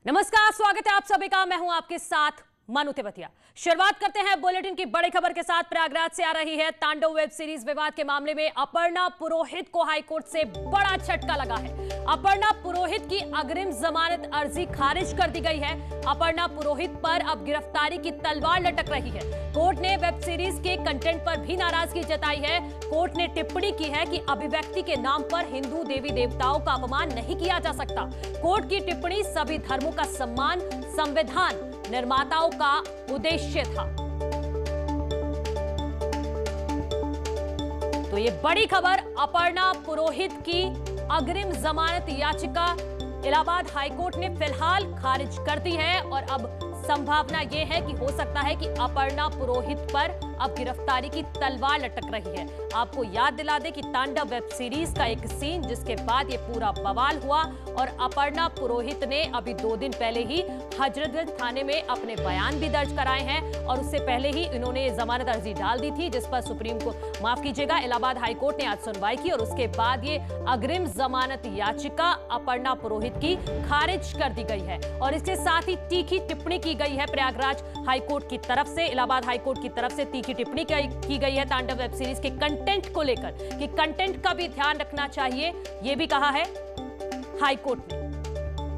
नमस्कार, स्वागत है आप सभी का। मैं हूं आपके साथ मनु तेवतिया। शुरुआत करते हैं बुलेटिन की बड़ी खबर के साथ। प्रयागराज से आ रही है तांडव वेब सीरीज विवाद के मामले में अपर्णा पुरोहित को हाईकोर्ट से बड़ा झटका लगा है। अपर्णा पुरोहित की अग्रिम जमानत अर्जी खारिज कर दी गई है। अपर्णा पुरोहित पर अब गिरफ्तारी की तलवार लटक रही है। कोर्ट ने वेब सीरीज के कंटेंट पर भी नाराजगी जताई है। कोर्ट ने टिप्पणी की है कि अभिव्यक्ति के नाम पर हिंदू देवी देवताओं का अपमान नहीं किया जा सकता। कोर्ट की टिप्पणी सभी धर्मों का सम्मान संविधान निर्माताओं का उद्देश्य था। तो ये बड़ी खबर, अपर्णा पुरोहित की अग्रिम जमानत याचिका इलाहाबाद हाईकोर्ट ने फिलहाल खारिज कर दी है और अब संभावना यह है कि हो सकता है कि अपर्णा पुरोहित पर अब गिरफ्तारी की तलवार लटक रही है। आपको याद दिला दें कि तांडव वेब सीरीज का एक सीन जिसके बाद ये पूरा बवाल हुआ और अपर्णा पुरोहित ने अभी 2 दिन पहले ही हजरतगंज थाने में अपने बयान भी दर्ज कराए हैं और उससे पहले ही इन्होंने जमानत अर्जी डाल दी थी, जिस पर सुप्रीम कोर्ट, माफ कीजिएगा, इलाहाबाद हाईकोर्ट ने आज सुनवाई की और उसके बाद ये अग्रिम जमानत याचिका अपर्णा पुरोहित की खारिज कर दी गई है। और इसके साथ ही तीखी टिप्पणी की गई है प्रयागराज हाईकोर्ट की तरफ से, इलाहाबाद हाईकोर्ट की तरफ से तीखी टिप्पणी की गई है तांडव वेब सीरीज के कंटेंट को लेकर कि कंटेंट का भी ध्यान रखना चाहिए, यह भी कहा है हाईकोर्ट ने।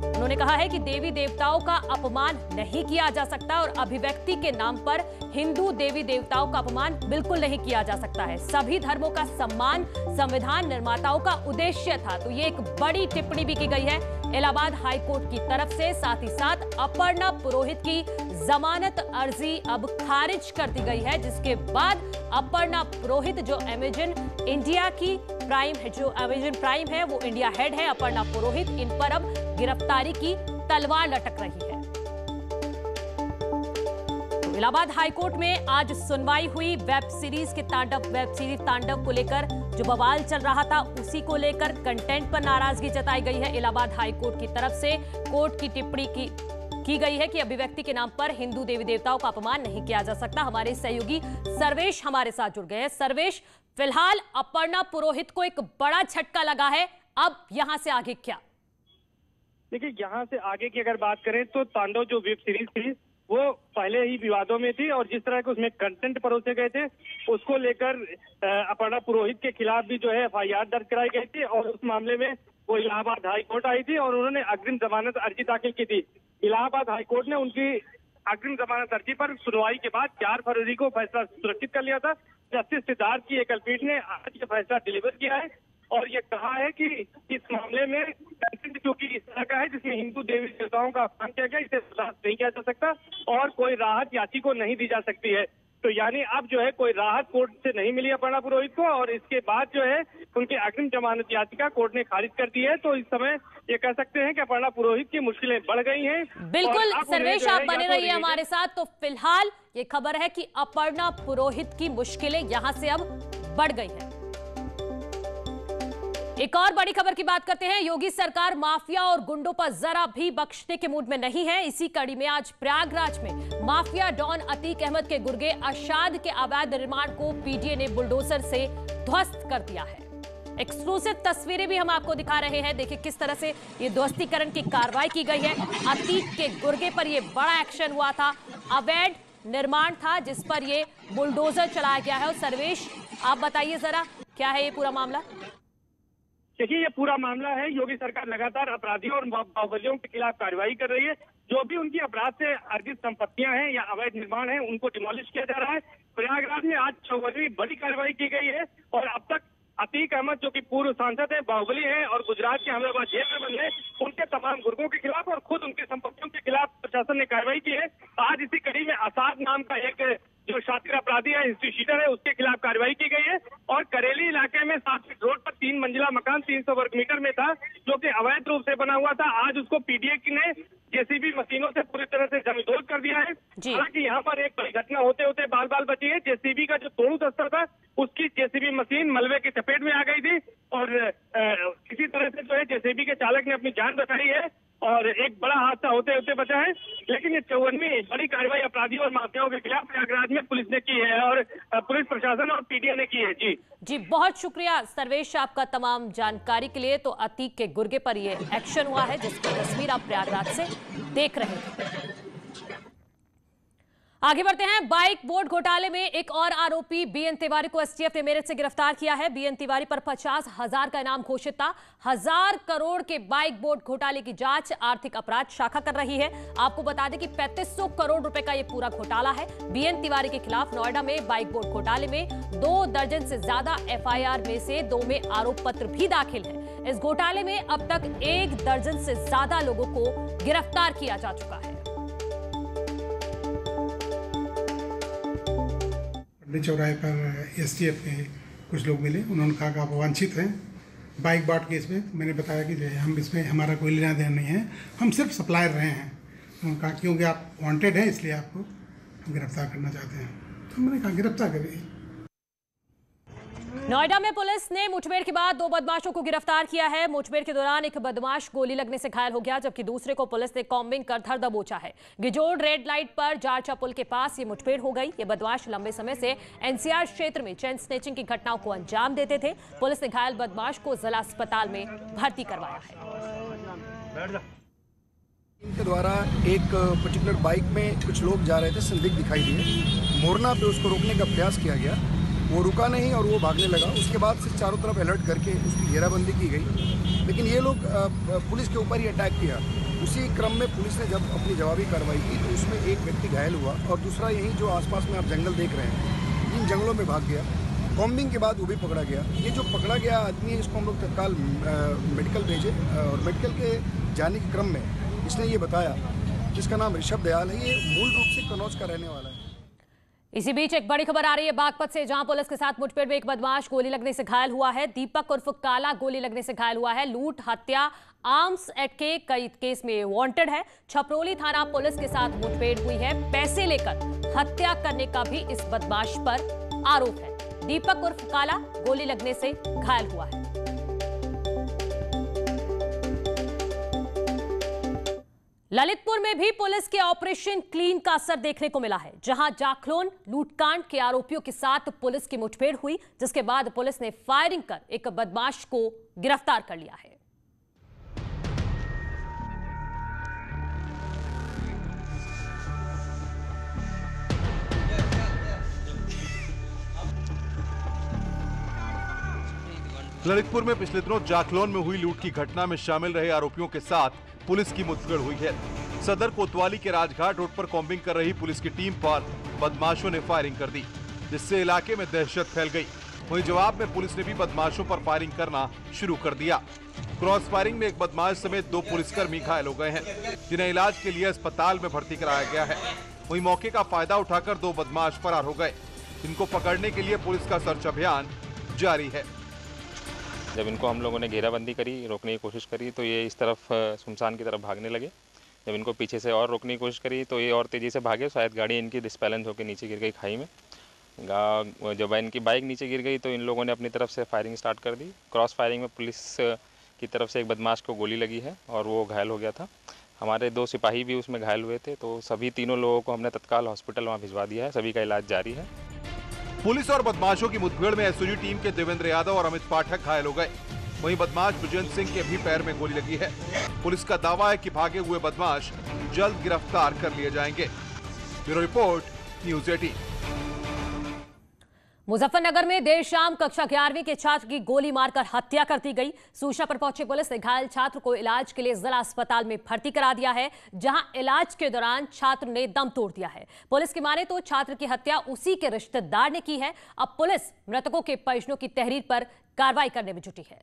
उन्होंने कहा है कि देवी देवताओं का अपमान नहीं किया जा सकता और अभिव्यक्ति के नाम पर हिंदू देवी देवताओं का अपमान बिल्कुल नहीं किया जा सकता है। सभी धर्मों का सम्मान संविधान निर्माताओं का उद्देश्य था। तो ये एक बड़ी टिप्पणी भी की गई है इलाहाबाद हाईकोर्ट की तरफ से। साथ ही साथ अपर्णा पुरोहित की जमानत अर्जी अब खारिज कर दी गई है, जिसके बाद अपर्णा पुरोहित जो अमेजन इंडिया की प्राइम है, जो अमेजन प्राइम है, वो इंडिया हेड है अपर्णा पुरोहित, इन पर अब गिरफ्तारी की तलवार लटक रही है। तो इलाहाबाद हाईकोर्ट में आज सुनवाई हुई वेब सीरीज के वेब सीरीज तांडव को लेकर जो बवाल चल रहा था उसी को लेकर कंटेंट पर नाराजगी जताई गई है इलाहाबाद हाईकोर्ट की तरफ से। कोर्ट की टिप्पणी की गई है कि अभिव्यक्ति के नाम पर हिंदू देवी देवताओं का अपमान नहीं किया जा सकता। हमारे सहयोगी सर्वेश हमारे साथ जुड़ गए हैं। सर्वेश, फिलहाल अपर्णा पुरोहित को एक बड़ा झटका लगा है, अब यहां से आगे क्या? देखिए, यहाँ से आगे की अगर बात करें तो तांडव जो वेब सीरीज थी वो पहले ही विवादों में थी और जिस तरह के उसमें कंटेंट परोसे गए थे उसको लेकर अपर्णा पुरोहित के खिलाफ भी जो है एफआईआर दर्ज कराई गई थी और उस मामले में वो इलाहाबाद हाईकोर्ट आई थी और उन्होंने अग्रिम जमानत अर्जी दाखिल की थी। इलाहाबाद हाईकोर्ट ने उनकी अग्रिम जमानत अर्जी पर सुनवाई के बाद 4 फरवरी को फैसला सुरक्षित कर लिया था। जस्टिस सिद्धार्थ की एकल पीठ ने आज ये फैसला डिलीवर किया है और ये कहा है कि इस मामले में कंटेंट क्योंकि इस तरह का है जिसमें हिंदू देवी देवताओं का अपमान किया गया, इसे बर्दाश्त नहीं किया जा सकता और कोई राहत याची को नहीं दी जा सकती है। तो यानी अब जो है कोई राहत कोर्ट से नहीं मिली अपर्णा पुरोहित को और इसके बाद जो है उनकी अग्रिम जमानत याचिका कोर्ट ने खारिज कर दी है। तो इस समय ये कह सकते हैं कि अपर्णा पुरोहित की मुश्किलें बढ़ गई हैं। बिल्कुल सर्वेश, आप बने रहिए हमारे साथ। तो फिलहाल ये खबर है कि अपर्णा पुरोहित की मुश्किलें यहां से अब बढ़ गई हैं। एक और बड़ी खबर की बात करते हैं। योगी सरकार माफिया और गुंडों पर जरा भी बख्शने के मूड में नहीं है। इसी कड़ी में आज प्रयागराज में माफिया डॉन अतीक अहमद के गुर्गे अरशाद के अवैध निर्माण को पीडीए ने बुलडोजर से ध्वस्त कर दिया है। एक्सक्लूसिव तस्वीरें भी हम आपको दिखा रहे हैं। देखिए किस तरह से ये ध्वस्तीकरण की कार्रवाई की गई है। अतीक के गुर्गे पर यह बड़ा एक्शन हुआ था, अवैध निर्माण था जिस पर ये बुलडोजर चलाया गया है। और सर्वेश, आप बताइए जरा क्या है ये पूरा मामला? देखिए, ये पूरा मामला है, योगी सरकार लगातार अपराधियों और बाहुबलियों के खिलाफ कार्रवाई कर रही है। जो भी उनकी अपराध से अर्जित संपत्तियां हैं या अवैध निर्माण है उनको डिमोलिश किया जा रहा है। प्रयागराज में आज 6वीं बड़ी कार्रवाई की गई है और अब तक अतीक अहमद जो कि पूर्व सांसद है, बाहुबली है और गुजरात के हमलाबाद जेल में बंद है, उनके तमाम गुर्गों के खिलाफ और खुद उनकी संपत्तियों के खिलाफ प्रशासन ने कार्रवाई की है। आज इसी कड़ी में आसाद नाम का एक जो शातिर अपराधी है, हिस्ट्री शीटर है, उसके खिलाफ कार्रवाई की गई है। और करेली इलाके में 7 फीट रोड पर 3 मंजिला मकान 300 वर्ग मीटर में था जो कि अवैध रूप से बना हुआ था। आज उसको पीडीए ने जेसीबी मशीनों से पूरी तरह से जमींदोज कर दिया है। हालांकि यहाँ पर एक बड़ी घटना होते होते बाल बाल बची है। जेसीबी का जो तोड़ू दस्ता था उसकी जेसीबी मशीन मलबे की चपेट में आ गई थी और किसी तरह से जो है जेसीबी के चालक ने अपनी जान बचाई है और एक बड़ा हादसा होते होते बचा है। लेकिन ये 54वीं बड़ी कार्रवाई अपराधियों और माफियाओं के खिलाफ प्रयागराज में पुलिस ने की है और पुलिस प्रशासन और पीटीए ने की है। जी बहुत शुक्रिया सर्वेश आपका तमाम जानकारी के लिए। तो अतीक के गुर्गे पर ये एक्शन हुआ है जिसकी तस्वीर आप प्रयागराज से देख रहे हैं। आगे बढ़ते हैं। बाइक बोर्ड घोटाले में एक और आरोपी बीएन तिवारी को एसटीएफ ने मेरठ से गिरफ्तार किया है। बीएन तिवारी पर 50,000 का इनाम घोषित था। 1000 करोड़ के बाइक बोर्ड घोटाले की जांच आर्थिक अपराध शाखा कर रही है। आपको बता दें कि 3500 करोड़ रुपए का यह पूरा घोटाला है। बीएन तिवारी के खिलाफ नोएडा में बाइक बोर्ड घोटाले में 2 दर्जन से ज्यादा एफआईआर में से 2 में आरोप पत्र भी दाखिल है। इस घोटाले में अब तक 1 दर्जन से ज्यादा लोगों को गिरफ्तार किया जा चुका है। चौराहे पर एसटीएफ के कुछ लोग मिले, उन्होंने कहा कि आप वांछित हैं बाइक बाट केस में। मैंने बताया कि जो हम इसमें हमारा कोई लेना देना नहीं है, हम सिर्फ सप्लायर रहे हैं। उन्होंने कहा क्योंकि आप वांटेड हैं इसलिए आपको हम गिरफ्तार करना चाहते हैं। तो मैंने कहा गिरफ्तार करिए। नोएडा में पुलिस ने मुठभेड़ के बाद 2 बदमाशों को गिरफ्तार किया है। मुठभेड़ के दौरान एक बदमाश गोली लगने से घायल हो गया जबकि दूसरे को पुलिस ने कॉम्बिंग कर धर दबोचा है। गिजोड़ रेड लाइट पर जारचा पुल के पास ये मुठभेड़ हो गई। ये बदमाश लंबे समय से एनसीआर क्षेत्र में चेन स्नेचिंग की घटनाओं को अंजाम देते थे। पुलिस ने घायल बदमाश को जिला अस्पताल में भर्ती करवाया है। इनके द्वारा एक पर्टिकुलर बाइक में कुछ लोग जा रहे थे, संदिग्ध दिखाई दिए। मोरना पे उसको रोकने का प्रयास किया गया, वो रुका नहीं और वो भागने लगा। उसके बाद से चारों तरफ अलर्ट करके उसकी घेराबंदी की गई, लेकिन ये लोग पुलिस के ऊपर ही अटैक किया। उसी क्रम में पुलिस ने जब अपनी जवाबी कार्रवाई की तो उसमें एक व्यक्ति घायल हुआ और दूसरा यहीं जो आसपास में आप जंगल देख रहे हैं इन जंगलों में भाग गया। कॉम्बिंग के बाद वो भी पकड़ा गया। ये जो पकड़ा गया आदमी है इसको हम लोग तत्काल मेडिकल भेजे और मेडिकल के जाने के क्रम में इसने ये बताया, जिसका नाम ऋषभ दयाल है, ये मूल रूप से कन्नौज का रहने वाला है। इसी बीच एक बड़ी खबर आ रही है बागपत से, जहां पुलिस के साथ मुठभेड़ में एक बदमाश गोली लगने से घायल हुआ है। दीपक उर्फ काला गोली लगने से घायल हुआ है। लूट, हत्या, आर्म्स एक्ट के कई केस में वांटेड है। छपरोली थाना पुलिस के साथ मुठभेड़ हुई है। पैसे लेकर हत्या करने का भी इस बदमाश पर आरोप है। दीपक उर्फ काला गोली लगने से घायल हुआ है। ललितपुर में भी पुलिस के ऑपरेशन क्लीन का असर देखने को मिला है, जहां जाखलोन लूटकांड के आरोपियों के साथ पुलिस की मुठभेड़ हुई, जिसके बाद पुलिस ने फायरिंग कर एक बदमाश को गिरफ्तार कर लिया है। ललितपुर में पिछले दिनों जाखलोन में हुई लूट की घटना में शामिल रहे आरोपियों के साथ पुलिस की मुठभेड़ हुई है। सदर कोतवाली के राजघाट रोड पर कॉम्बिंग कर रही पुलिस की टीम पर बदमाशों ने फायरिंग कर दी, जिससे इलाके में दहशत फैल गई। वहीं जवाब में पुलिस ने भी बदमाशों पर फायरिंग करना शुरू कर दिया। क्रॉस फायरिंग में एक बदमाश समेत 2 पुलिसकर्मी घायल हो गए हैं, जिन्हें इलाज के लिए अस्पताल में भर्ती कराया गया है। वहीं मौके का फायदा उठाकर 2 बदमाश फरार हो गए। इनको पकड़ने के लिए पुलिस का सर्च अभियान जारी है। जब इनको हम लोगों ने घेराबंदी करी, रोकने की कोशिश करी, तो ये इस तरफ सुनसान की तरफ भागने लगे। जब इनको पीछे से और रोकने की कोशिश करी तो ये और तेज़ी से भागे। शायद गाड़ी इनकी डिस्बैलेंस होकर नीचे गिर गई खाई में। जब इनकी बाइक नीचे गिर गई तो इन लोगों ने अपनी तरफ से फायरिंग स्टार्ट कर दी। क्रॉस फायरिंग में पुलिस की तरफ से एक बदमाश को गोली लगी है और वो घायल हो गया था। हमारे 2 सिपाही भी उसमें घायल हुए थे, तो सभी तीनों लोगों को हमने तत्काल हॉस्पिटल वहाँ भिजवा दिया है। सभी का इलाज जारी है। पुलिस और बदमाशों की मुठभेड़ में एसओजी टीम के देवेंद्र यादव और अमित पाठक घायल हो गए। वहीं बदमाश विजेंद्र सिंह के भी पैर में गोली लगी है। पुलिस का दावा है कि भागे हुए बदमाश जल्द गिरफ्तार कर लिए जाएंगे। Bureau report, news 18। मुजफ्फरनगर में देर शाम कक्षा 11वीं के छात्र की गोली मारकर हत्या कर दी गई। सूचना पर पहुंची पुलिस ने घायल छात्र को इलाज के लिए जिला अस्पताल में भर्ती करा दिया है, जहां इलाज के दौरान छात्र ने दम तोड़ दिया है। पुलिस की माने तो छात्र की हत्या उसी के रिश्तेदार ने की है। अब पुलिस मृतकों के परिजनों की तहरीर पर कार्रवाई करने में जुटी है।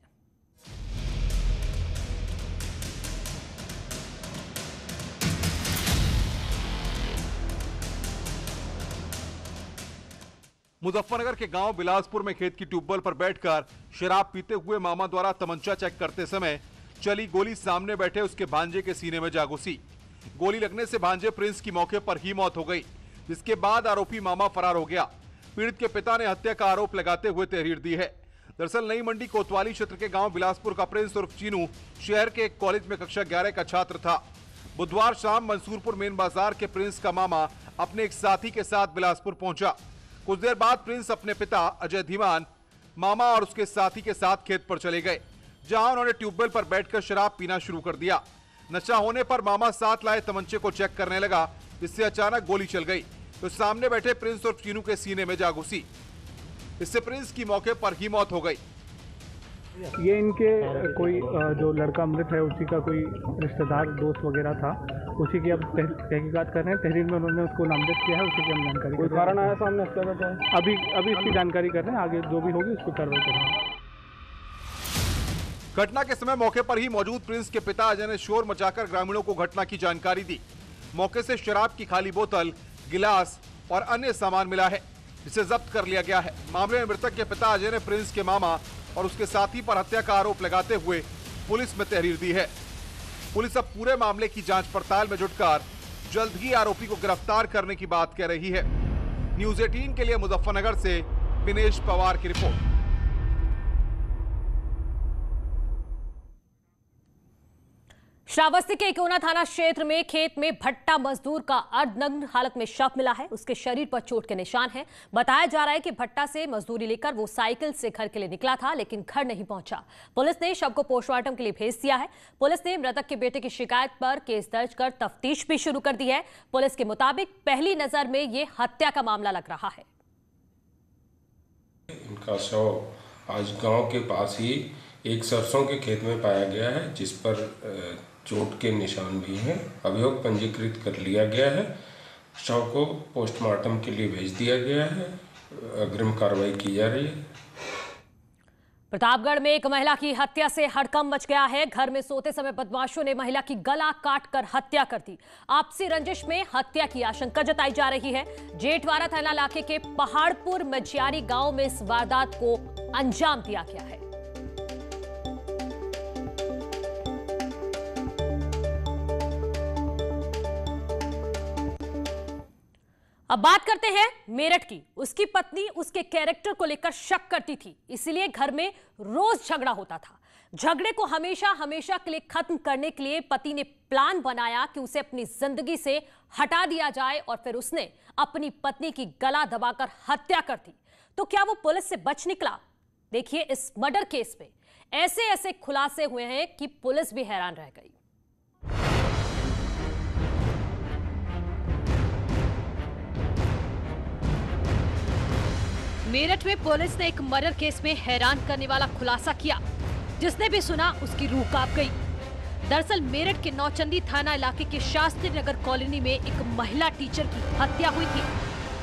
मुजफ्फरनगर के गांव बिलासपुर में खेत की ट्यूबवेल पर बैठकर शराब पीते हुए मामा द्वारा तमंचा चेक करते समय चली गोली सामने बैठे उसके भांजे के सीने में जा घुसी। गोली लगने से भांजे प्रिंस की मौके पर ही मौत हो गई, जिसके बाद आरोपी मामा फरार हो गया। पीड़ित के पिता ने हत्या का आरोप लगाते हुए तहरीर दी है। दरअसल नई मंडी कोतवाली क्षेत्र के गांव बिलासपुर का प्रिंस उर्फ चीनू शहर के एक कॉलेज में कक्षा 11 का छात्र था। बुधवार शाम मंसूरपुर मेन बाजार के प्रिंस का मामा अपने एक साथी के साथ बिलासपुर पहुंचा। कुछ देर बाद प्रिंस अपने पिता अजय धीमान, मामा और उसके साथी के साथ खेत पर चले गए, जहां उन्होंने ट्यूबवेल पर बैठकर शराब पीना शुरू कर दिया। नशा होने पर मामा साथ लाए तमंचे को चेक करने लगा, जिससे अचानक गोली चल गई तो सामने बैठे प्रिंस और चीनू के सीने में जा घुसी। इससे प्रिंस की मौके पर ही मौत हो गई। ये इनके कोई जो लड़का मृत है उसी का कोई रिश्तेदार दोस्त वगैरह था, उसी की अब तहकीकात कर रहे हैं। तहरीर में उन्होंने उसको नामजद किया है, उसी की हम जानकारी। कोई कारण आया सामने हत्या का? अभी इसकी जानकारी कर रहे हैं, आगे जो भी होगी उसको कार्रवाई करेंगे। घटना के समय मौके पर ही मौजूद प्रिंस के पिता अजय ने शोर मचाकर ग्रामीणों को घटना की जानकारी दी। मौके से शराब की खाली बोतल, गिलास और अन्य सामान मिला है, जिसे जब्त कर लिया गया है। मामले में मृतक के पिता अजय ने प्रिंस के मामा और उसके साथी पर हत्या का आरोप लगाते हुए पुलिस में तहरीर दी है। पुलिस अब पूरे मामले की जांच पड़ताल में जुटकर जल्द ही आरोपी को गिरफ्तार करने की बात कह रही है। न्यूज़ 18 के लिए मुजफ्फरनगर से विनेश पवार की रिपोर्ट। श्रावस्ती के इकोना थाना क्षेत्र में खेत में भट्टा मजदूर का अर्धनग्न हालत में शव मिला है। उसके शरीर पर चोट के निशान हैं। बताया जा रहा है कि भट्टा से मजदूरी लेकर वो साइकिल से घर के लिए निकला था, लेकिन घर नहीं पहुंचा। पुलिस ने शव को पोस्टमार्टम के लिए भेज दिया है। पुलिस ने मृतक के बेटे की शिकायत पर केस दर्ज कर तफ्तीश भी शुरू कर दी है। पुलिस के मुताबिक पहली नजर में ये हत्या का मामला लग रहा है। इनका शव आज गांव के पास ही एक सरसों के खेत में पाया गया है, जिस पर चोट के निशान भी हैं। अभियोग पंजीकृत कर लिया गया है। शव को पोस्टमार्टम के लिए भेज दिया गया है। अग्रिम कार्रवाई की जा रही है। प्रतापगढ़ में एक महिला की हत्या से हड़कंप मच गया है। घर में सोते समय बदमाशों ने महिला की गला काटकर हत्या कर दी। आपसी रंजिश में हत्या की आशंका जताई जा रही है। जेठवाड़ा थाना इलाके के पहाड़पुर मझियारी गांव में इस वारदात को अंजाम दिया गया है। अब बात करते हैं मेरठ की। उसकी पत्नी उसके कैरेक्टर को लेकर शक करती थी, इसलिए घर में रोज झगड़ा होता था। झगड़े को हमेशा के लिए खत्म करने के लिए पति ने प्लान बनाया कि उसे अपनी जिंदगी से हटा दिया जाए और फिर उसने अपनी पत्नी की गला दबाकर हत्या कर दी। तो क्या वो पुलिस से बच निकला? देखिए इस मर्डर केस में ऐसे खुलासे हुए हैं कि पुलिस भी हैरान रह गई। मेरठ में पुलिस ने एक मर्डर केस में हैरान करने वाला खुलासा किया, जिसने भी सुना उसकी रूह कांप गई। दरअसल मेरठ के नौचंदी थाना इलाके के शास्त्री नगर कॉलोनी में एक महिला टीचर की हत्या हुई थी।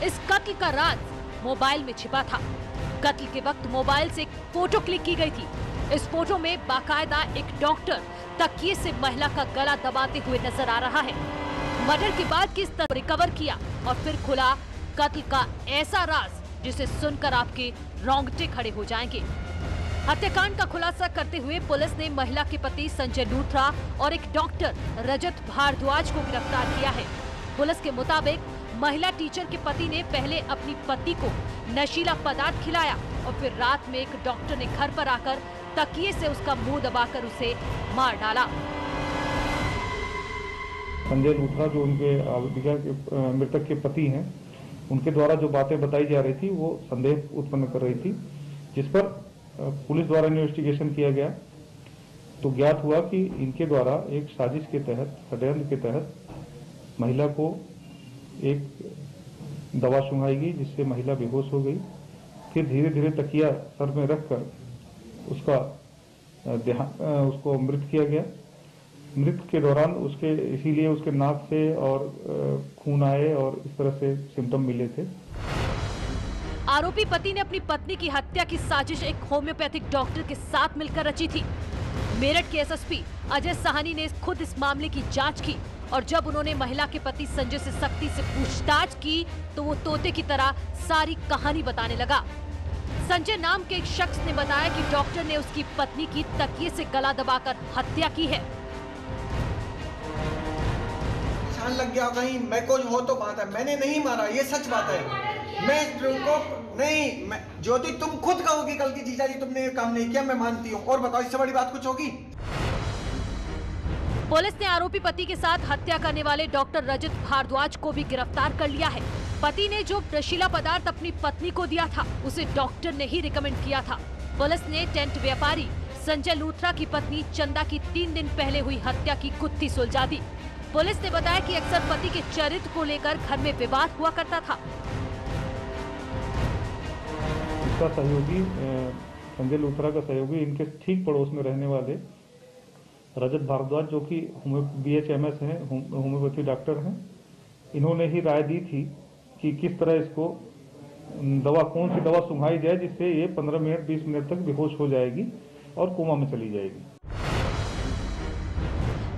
इस कत्ल का राज मोबाइल में छिपा था। कत्ल के वक्त मोबाइल से एक फोटो क्लिक की गई थी। इस फोटो में बाकायदा एक डॉक्टर तकिए से महिला का गला दबाते हुए नजर आ रहा है। मर्डर के बाद किस तरह रिकवर किया और फिर खुला कत्ल का ऐसा राज जिसे सुनकर आपके रोंगटे खड़े हो जाएंगे। हत्याकांड का खुलासा करते हुए पुलिस ने महिला के पति संजय लूथरा और एक डॉक्टर रजत भारद्वाज को गिरफ्तार किया है। पुलिस के मुताबिक महिला टीचर के पति ने पहले अपनी पत्नी को नशीला पदार्थ खिलाया और फिर रात में एक डॉक्टर ने घर पर आकर तकिए से उसका मुंह दबाकर उसे मार डाला। संजय लूथरा जो उनके मृतक के पति हैं, उनके द्वारा जो बातें बताई जा रही थी वो संदेह उत्पन्न कर रही थी, जिस पर पुलिस द्वारा इन्वेस्टिगेशन किया गया तो ज्ञात हुआ कि इनके द्वारा एक साजिश के तहत, षड्यंत्र के तहत महिला को एक दवा सुंघाई गई, जिससे महिला बेहोश हो गई। फिर धीरे धीरे तकिया सर में रखकर उसको मृत किया गया। मृत्यु के दौरान इसीलिए उसके नाक से और खून आए और इस तरह से सिम्टम मिले थे। आरोपी पति ने अपनी पत्नी की हत्या की साजिश एक होम्योपैथिक डॉक्टर के साथ मिलकर रची थी। मेरठ के एसएसपी अजय साहनी ने खुद इस मामले की जांच की और जब उन्होंने महिला के पति संजय से सख्ती से पूछताछ की तो वो तोते की तरह सारी कहानी बताने लगा। संजय नाम के एक शख्स ने बताया कि डॉक्टर ने उसकी पत्नी की तकिए से गला दबाकर हत्या की है। लग गया कहीं मैं कुछ हो तो बात है, मैंने नहीं मारा, ये सच बात है। मैं उनको नहीं, ज्योति तुम खुद कहोगी कल की जीजा जी तुमने ये काम नहीं किया, मैं मानती हूँ। और बताओ इससे बड़ी बात कुछ होगी? पुलिस ने आरोपी पति के साथ हत्या करने वाले डॉक्टर रजत भारद्वाज को भी गिरफ्तार कर लिया है। पति ने जो नशीला पदार्थ अपनी पत्नी को दिया था उसे डॉक्टर ने ही रिकमेंड किया था। पुलिस ने टेंट व्यापारी संजय लूथरा की पत्नी चंदा की 3 दिन पहले हुई हत्या की गुत्थी सुलझा दी। पुलिस ने बताया कि अक्सर पति के चरित्र को लेकर घर में विवाद हुआ करता था। इसका सहयोगी संजय लूथरा का सहयोगी इनके ठीक पड़ोस में रहने वाले रजत भारद्वाज, जो कि BHMS हैं, होम्योपैथी डॉक्टर हैं, इन्होंने ही राय दी थी कि किस तरह इसको कौन सी दवा सुंघाई जाए जिससे ये 15 मिनट 20 मिनट तक बेहोश हो जाएगी और कोमा में चली जाएगी।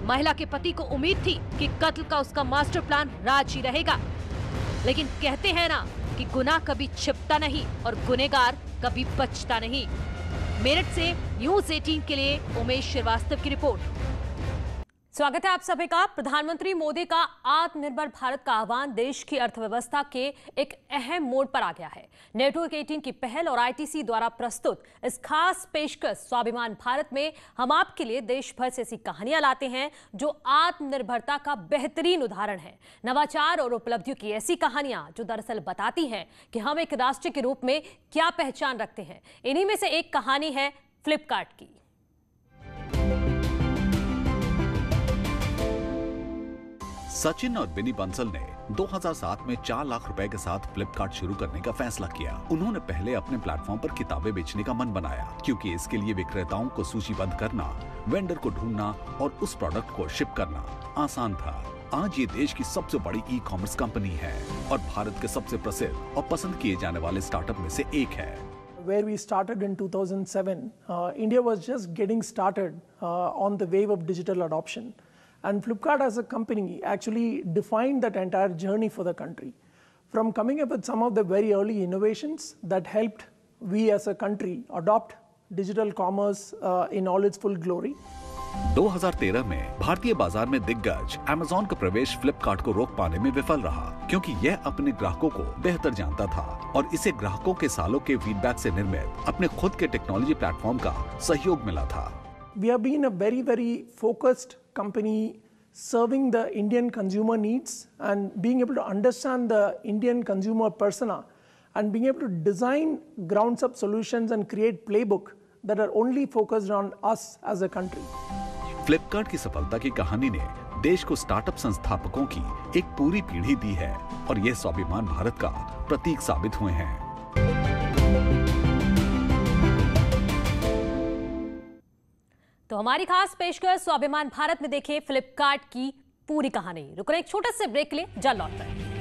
महिला के पति को उम्मीद थी कि कत्ल का उसका मास्टर प्लान राज ही रहेगा, लेकिन कहते हैं ना कि गुनाह कभी छिपता नहीं और गुनहगार कभी बचता नहीं। मेरठ से न्यूज़ 18 के लिए उमेश श्रीवास्तव की रिपोर्ट। स्वागत है आप सभी का। प्रधानमंत्री मोदी का आत्मनिर्भर भारत का आह्वान देश की अर्थव्यवस्था के एक अहम मोड़ पर आ गया है। नेटवर्क 18 की पहल और ITC द्वारा प्रस्तुत इस खास पेशकश स्वाभिमान भारत में हम आपके लिए देश भर से ऐसी कहानियां लाते हैं जो आत्मनिर्भरता का बेहतरीन उदाहरण है। नवाचार और उपलब्धियों की ऐसी कहानियां जो दरअसल बताती हैं कि हम एक राष्ट्र के रूप में क्या पहचान रखते हैं। इन्हीं में से एक कहानी है फ्लिपकार्ट की। सचिन और बिनी बंसल ने 2007 में 4 लाख रुपए के साथ फ्लिपकार्ट शुरू करने का फैसला किया। उन्होंने पहले अपने प्लेटफॉर्म पर किताबें बेचने का मन बनाया, क्योंकि इसके लिए विक्रेताओं को सूचीबद्ध करना, वेंडर को ढूंढना और उस प्रोडक्ट को शिप करना आसान था। आज ये देश की सबसे बड़ी ई-कॉमर्स कंपनी है और भारत के सबसे प्रसिद्ध और पसंद किए जाने वाले स्टार्टअप में से एक है। Where we started in 2007, India was just getting started on the wave of digital adoption. And Flipkart as a company actually defined that entire journey for the country. From coming up with some of the very early innovations that helped we as a country adopt digital commerce in all its full glory. 2013 में भारतीय बाजार में दिग्गज Amazon का प्रवेश फ्लिपकार्ट को रोक पाने में विफल रहा, क्योंकि यह अपने ग्राहकों को बेहतर जानता था और इसे ग्राहकों के सालों के फीडबैक से निर्मित अपने खुद के टेक्नोलॉजी प्लेटफॉर्म का सहयोग मिला था। We have been a very, very focused company serving the Indian consumer needs and being able to understand the Indian consumer persona and being able to design grounds up solutions and create playbook that are only focused on us as a country. Flipkart की सफलता की कहानी ने देश को startup संस्थापकों की एक पूरी पीढ़ी दी है और यह स्वाभिमान भारत का प्रतीक साबित हुए हैं। तो हमारी खास पेशकश स्वाभिमान भारत में देखें फ्लिपकार्ट की पूरी कहानी। रुकने एक छोटे से ब्रेक के लिए जल्द लौटते हैं।